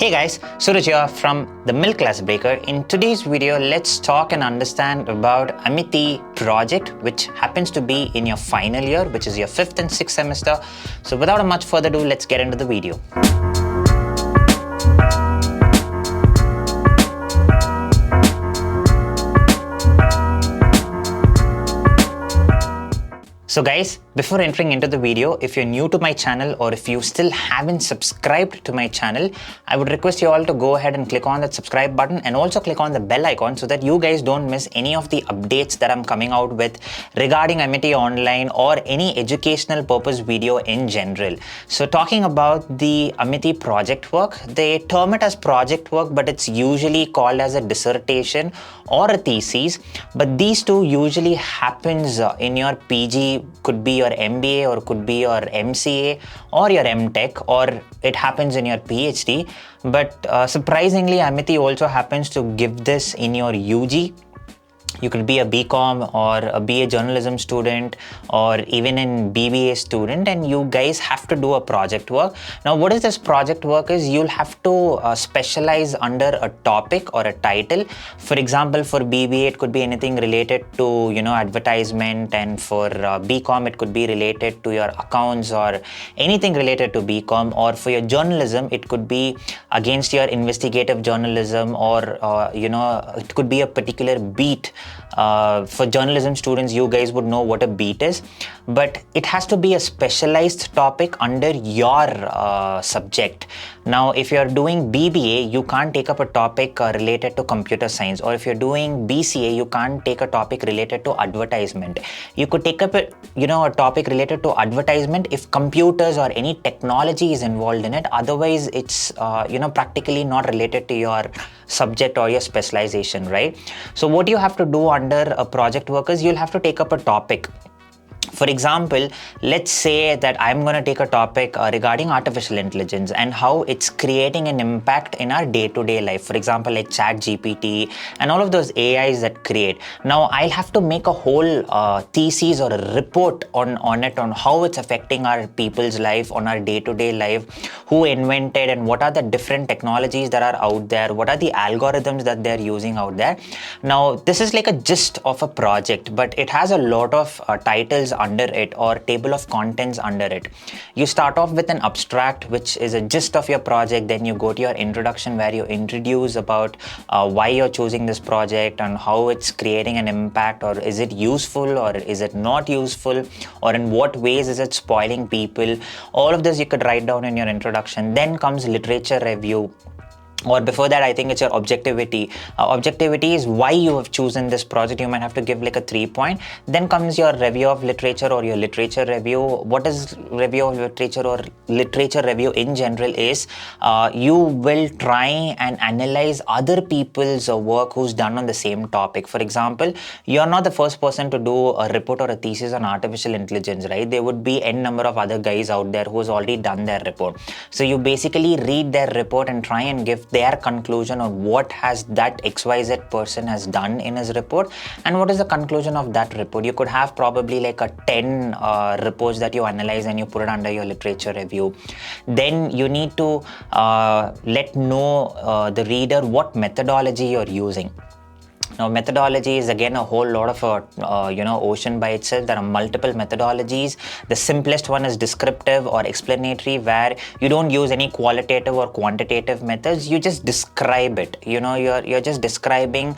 Hey guys, Suraj here from the Milk Class Breaker. In today's video, let's talk and understand about Amity Project, which happens to be in your final year, which is your 5th and 6th semester. So without much further ado, let's get into the video. So guys, before entering into the video, if you're new to my channel or if you still haven't subscribed to my channel, I would request you all to go ahead and click on that subscribe button and also click on the bell icon so that you guys don't miss any of the updates that I'm coming out with regarding Amity Online or any educational purpose video in general. So talking about the Amity project work, they term it as project work, but it's usually called as a dissertation or a thesis. But these two usually happens in your PG, could be your MBA or could be your MCA or your MTech, or it happens in your PhD. But surprisingly, Amity also happens to give this in your UG. You could be a BCom or a BA journalism student or even an BBA student, and you guys have to do a project work. Now, what is this project work is you'll have to specialize under a topic or a title. For example, for BBA, it could be anything related to, advertisement, and for BCom, it could be related to your accounts or anything related to BCom, or for your journalism, it could be against your investigative journalism, or, it could be a particular beat. For journalism students, you guys would know what a beat is, but it has to be a specialized topic under your subject. Now, if you're doing BBA, you can't take up a topic related to computer science, or if you're doing BCA, you can't take a topic related to advertisement. You could take up a topic related to advertisement if computers or any technology is involved in it. Otherwise, it's practically not related to your subject or your specialization, right? So what you have to do under a project work is you'll have to take up a topic. For example, let's say that I'm going to take a topic regarding artificial intelligence and how it's creating an impact in our day-to-day life. For example, like ChatGPT and all of those AIs that create. Now, I'll have to make a whole thesis or a report on how it's affecting our people's life, on our day-to-day life, who invented and what are the different technologies that are out there, what are the algorithms that they're using out there. Now, this is like a gist of a project, but it has a lot of titles under it or table of contents under it. You start off with an abstract, which is a gist of your project. Then you go to your introduction, where you introduce about why you're choosing this project and how it's creating an impact, or is it useful or is it not useful, or in what ways is it spoiling people. All of this you could write down in your introduction. Then comes literature review. Or before that, I think it's your objectivity. Objectivity is why you have chosen this project. You might have to give like a 3-point. Then comes your review of literature or your literature review. What is review of literature or literature review in general is you will try and analyze other people's work who's done on the same topic. For example, you're not the first person to do a report or a thesis on artificial intelligence, right? There would be n number of other guys out there who's already done their report. So you basically read their report and try and give their conclusion on what has that XYZ person has done in his report and what is the conclusion of that report. You could have probably like a 10 reports that you analyze and you put it under your literature review. Then you need to let know the reader what methodology you're using. Now, methodology is again a whole lot of ocean by itself. There are multiple methodologies. The simplest one is descriptive or explanatory, where you don't use any qualitative or quantitative methods. You just describe it. You're just describing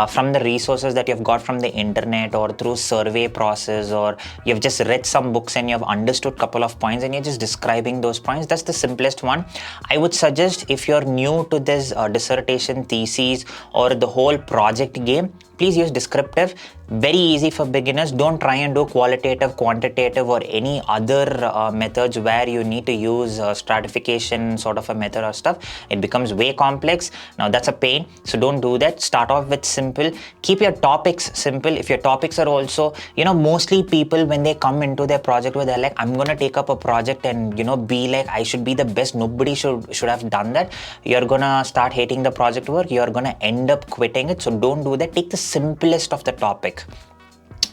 from the resources that you've got from the internet or through survey process, or you've just read some books and you've understood a couple of points and you're just describing those points. That's the simplest one. I would suggest, if you're new to this dissertation thesis or the whole project game, please use descriptive. Very easy for beginners. Don't try and do qualitative, quantitative, or any other methods where you need to use stratification sort of a method or stuff. It becomes way complex. Now that's a pain. So don't do that. Start off with simple. Keep your topics simple. If your topics are also, mostly people when they come into their project where they're like, I'm going to take up a project and, be like, I should be the best. Nobody should have done that. You're going to start hating the project work. You're going to end up quitting it. So don't do that. Take the simplest of the topic.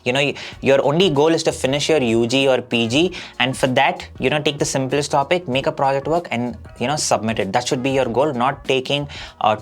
Your only goal is to finish your UG or PG, and for that, take the simplest topic, make a project work, and submit it. That should be your goal, not taking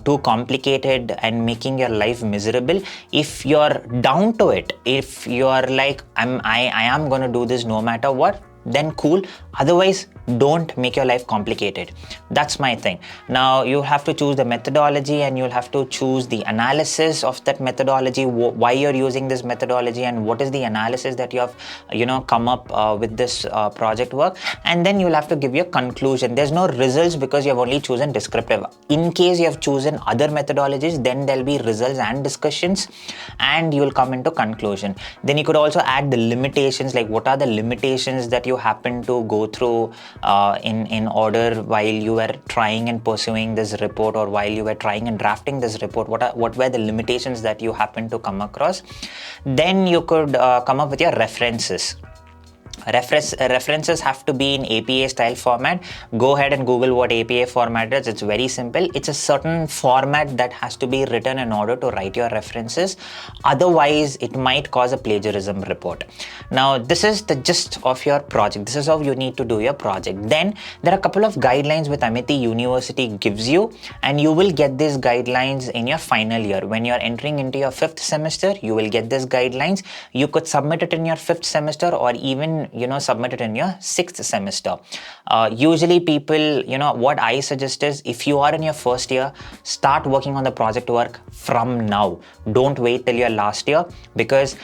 too complicated and making your life miserable. If you're down to it, if you're like, I am going to do this no matter what, then cool. Otherwise, don't make your life complicated. That's my thing. Now, you have to choose the methodology, and you'll have to choose the analysis of that methodology, why you're using this methodology, and what is the analysis that you have come up with this project work. And then you'll have to give your conclusion. There's no results because you have only chosen descriptive. In case you have chosen other methodologies, then there'll be results and discussions, and you'll come into conclusion. Then you could also add the limitations, like what are the limitations that you happen to go through in order while you were trying and pursuing this report, or while you were trying and drafting this report. What were the limitations that you happen to come across? Then you could come up with your references. References have to be in APA style format. Go ahead and Google what APA format is. It's very simple. It's a certain format that has to be written in order to write your references. Otherwise, it might cause a plagiarism report. Now, this is the gist of your project. This is how you need to do your project. Then there are a couple of guidelines which Amity University gives you, and you will get these guidelines in your final year. When you're entering into your 5th semester, you will get these guidelines. You could submit it in your 5th semester, or even submit it in your 6th semester. Usually people, what I suggest is, if you are in your first year, start working on the project work from now. Don't wait till your last year, because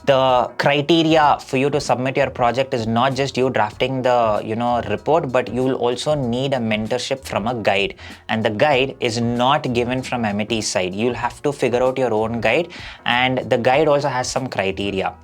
the criteria for you to submit your project is not just you drafting the report, but you will also need a mentorship from a guide, and the guide is not given from Amity's side. You'll have to figure out your own guide, and the guide also has some criteria.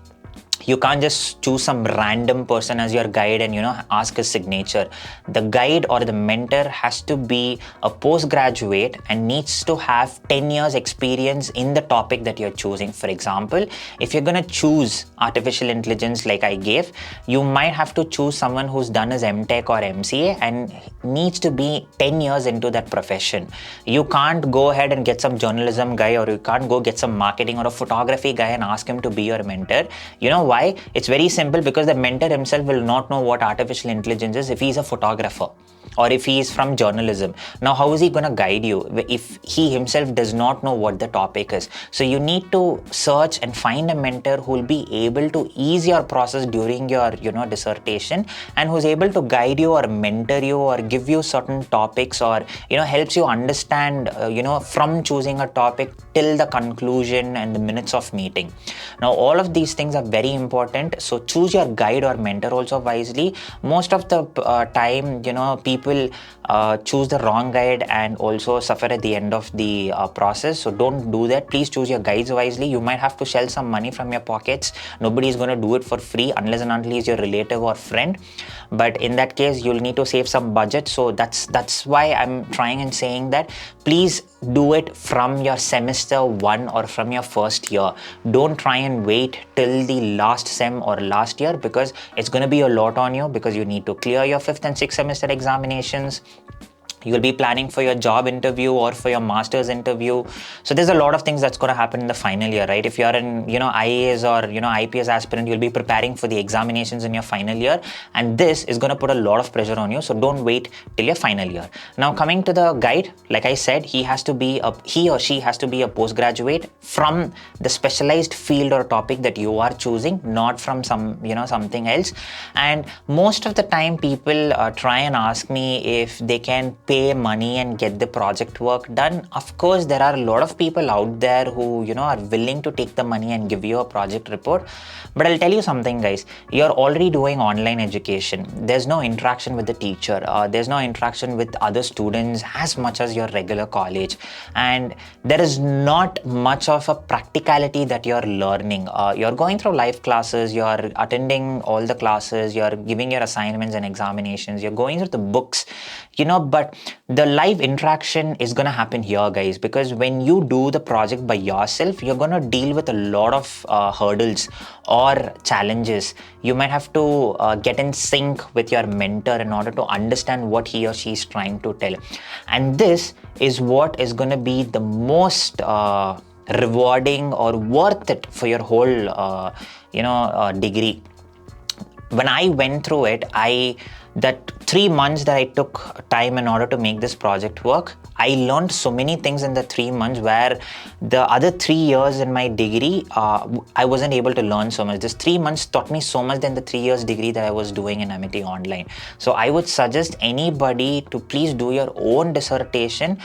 You can't just choose some random person as your guide and ask his signature. The guide or the mentor has to be a postgraduate and needs to have 10 years experience in the topic that you're choosing. For example, if you're going to choose artificial intelligence like I gave, you might have to choose someone who's done his MTech or MCA and needs to be 10 years into that profession. You can't go ahead and get some journalism guy, or you can't go get some marketing or a photography guy and ask him to be your mentor. You know why? It's very simple, because the mentor himself will not know what artificial intelligence is if he's a photographer or if he is from journalism. Now, how is he going to guide you if he himself does not know what the topic is? So you need to search and find a mentor who will be able to ease your process during your dissertation, and who's able to guide you or mentor you or give you certain topics, or helps you understand from choosing a topic till the conclusion and the minutes of meeting. Now, all of these things are very important. So choose your guide or mentor also wisely. Most of the time, people choose the wrong guide and also suffer at the end of the process. So don't do that. Please choose your guides wisely. You might have to shell some money from your pockets. Nobody is going to do it for free unless and until he's your relative or friend. But in that case, you'll need to save some budget. So that's why I'm trying and saying that please do it from your semester 1 or from your first year. Don't try and wait till the last sem or last year, because it's going to be a lot on you, because you need to clear your 5th and 6th semester examinations. You'll be planning for your job interview or for your master's interview. So there's a lot of things that's going to happen in the final year, right? If you're an IAS or IPS aspirant, you'll be preparing for the examinations in your final year, and this is going to put a lot of pressure on you. So don't wait till your final year. Now, coming to the guide, like I said, he or she has to be a postgraduate from the specialized field or topic that you are choosing, not from something else. And most of the time, people try and ask me if they can pay money and get the project work done. Of course, there are a lot of people out there who are willing to take the money and give you a project report. But I'll tell you something, guys. You're already doing online education. There's no interaction with the teacher. There's no interaction with other students as much as your regular college. And there is not much of a practicality that you're learning. You're going through live classes. You're attending all the classes. You're giving your assignments and examinations. You're going through the books, but the live interaction is going to happen here, guys, because when you do the project by yourself, you're going to deal with a lot of hurdles or challenges. You might have to get in sync with your mentor in order to understand what he or she is trying to tell. And this is what is going to be the most rewarding or worth it for your whole degree. When I went through it, that 3 months that I took time in order to make this project work, I learned so many things in the 3 months where the other 3 years in my degree, I wasn't able to learn so much. This 3 months taught me so much than the 3 years degree that I was doing in Amity Online. So I would suggest anybody to please do your own dissertation.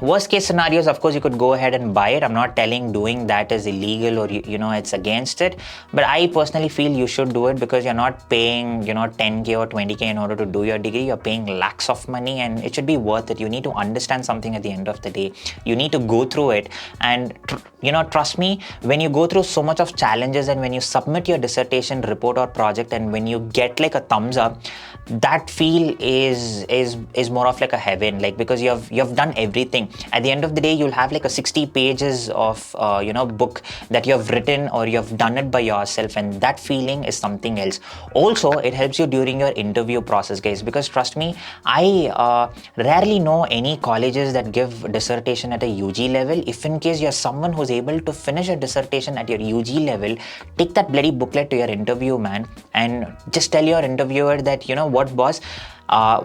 Worst case scenarios, of course, you could go ahead and buy it. I'm not telling doing that is illegal or it's against it, but I personally feel you should do it because you're not paying 10k or 20k in order to do your degree. You're paying lakhs of money, and it should be worth it. You need to understand something at the end of the day. You need to go through it, and trust me, when you go through so much of challenges and when you submit your dissertation report or project and when you get like a thumbs up, that feel is more of like a heaven, like because you've done everything. At the end of the day, you'll have like a 60 pages of book that you have written or you have done it by yourself, and that feeling is something else. Also, it helps you during your interview process, guys, because trust me, I rarely know any colleges that give dissertation at a UG level. If in case you're someone who's able to finish a dissertation at your UG level, take that bloody booklet to your interview, man, and just tell your interviewer that, what, boss,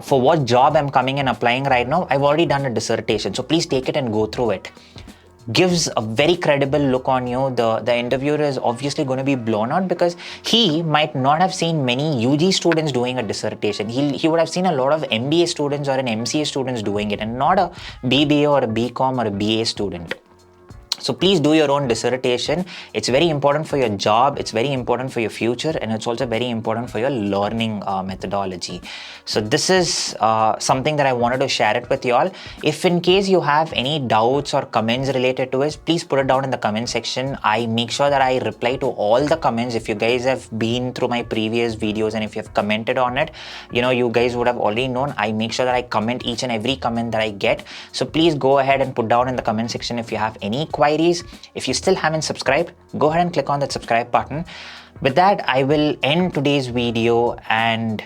for what job I'm coming and applying right now, I've already done a dissertation, so please take it and go through it. Gives a very credible look on you. The interviewer is obviously going to be blown out because he might not have seen many UG students doing a dissertation. He would have seen a lot of MBA students or an MCA students doing it, and not a BBA or a BCom or a BA student. So please do your own dissertation. It's very important for your job, it's very important for your future, and it's also very important for your learning methodology. So this is something that I wanted to share it with you all. If in case you have any doubts or comments related to it, please put it down in the comment section. I make sure that I reply to all the comments. If you guys have been through my previous videos and if you have commented on it, you guys would have already known. I make sure that I comment each and every comment that I get. So please go ahead and put down in the comment section if you have any questions. If you still haven't subscribed, go ahead and click on that subscribe button. With that, I will end today's video, and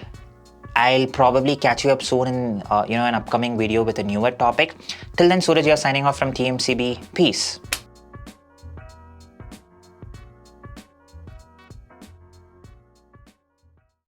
I'll probably catch you up soon in an upcoming video with a newer topic. Till then, Suraj here signing off from TMCB. Peace.